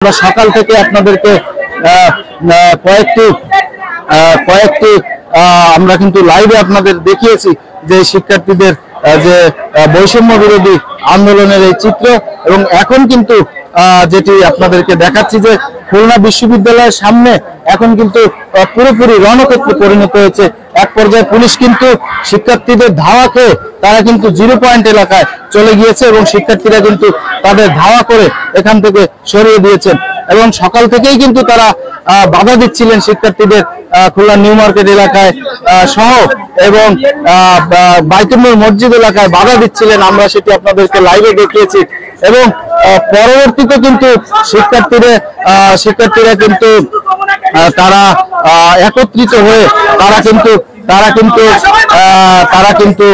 আমরা সকাল থেকে আপনাদেরকে কয়েকটি আমরা কিন্তু লাইভে আপনাদের দেখিয়েছি যে শিক্ষার্থীদের যে বৈষম্য বিরোধী আন্দোলনের এই চিত্র, এবং এখন কিন্তু যেটি আপনাদেরকে দেখাচ্ছি যে খুলনা বিশ্ববিদ্যালয়ের সামনে এখন কিন্তু পুরোপুরি রণক্ষেত্রে পরিণত হয়েছে। এক পর্যায়ে পুলিশ কিন্তু শিক্ষার্থীদের ধাওয়া খেয়ে তারা কিন্তু 0 পয়েন্ট এলাকায় চলে গিয়েছে এবং শিক্ষার্থীরা কিন্তু তাদের ধাওয়া করে এখান থেকে সরিয়ে দিয়েছেন। এবং সকাল থেকেই কিন্তু তারা বাধা দিচ্ছিলেন শিক্ষার্থীদের খুলনা নিউ মার্কেট এলাকায় সহ এবং বাইতুল মসজিদ এলাকায় বাধা দিচ্ছিলেন। আমরা সেটি আপনাদেরকে লাইভে দেখিয়েছি এবং পরবর্তীতে কিন্তু শিক্ষার্থীরা কিন্তু তারা একত্রিত হয়ে তারা কিন্তু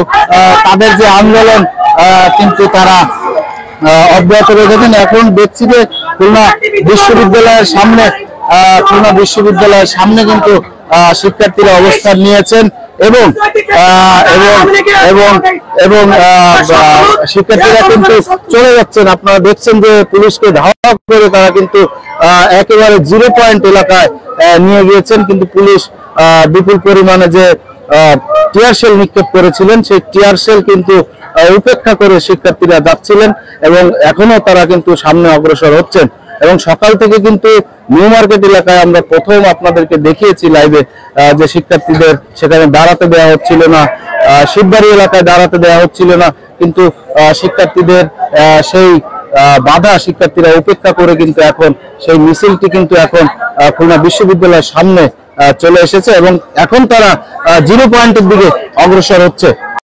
তাদের যে আন্দোলন কিন্তু তারা অব্যাহত রেখেছেন। এখন দেখছি যে খুলনা বিশ্ববিদ্যালয়ের সামনে কিন্তু শিক্ষার্থীরা অবস্থান নিয়েছেন এবং শিক্ষার্থীরা কিন্তু চলে যাচ্ছেন। আপনারা দেখছেন যে পুলিশকে ধাওয়া করে তারা কিন্তু একেবারে 0 পয়েন্ট এলাকায় নিয়ে গিয়েছেন, কিন্তু পুলিশ বিপুল পরিমাণে যে টিয়ার শেল নিক্ষেপ করেছিলেন সেই টিয়ার শেল কিন্তু উপেক্ষা করে শিক্ষার্থীরা যাচ্ছিলেন এবং এখনো তারা কিন্তু সামনে অগ্রসর হচ্ছেন। এবং সকাল থেকে কিন্তু নিউ মার্কেট এলাকায় আমরা প্রথম আপনাদেরকে দেখিয়েছি লাইভে যে শিক্ষার্থীদের সেখানে দাঁড়াতে দেওয়া হচ্ছিল না, শিববাড়ি এলাকায় দাঁড়াতে দেওয়া হচ্ছিল না, কিন্তু শিক্ষার্থীদের সেই বাধা শিক্ষার্থীরা উপেক্ষা করে কিন্তু এখন সেই মিছিলটি কিন্তু এখন খুলনা বিশ্ববিদ্যালয়ের সামনে চলে এসেছে এবং এখন তারা 0 পয়েন্টের দিকে অগ্রসর হচ্ছে।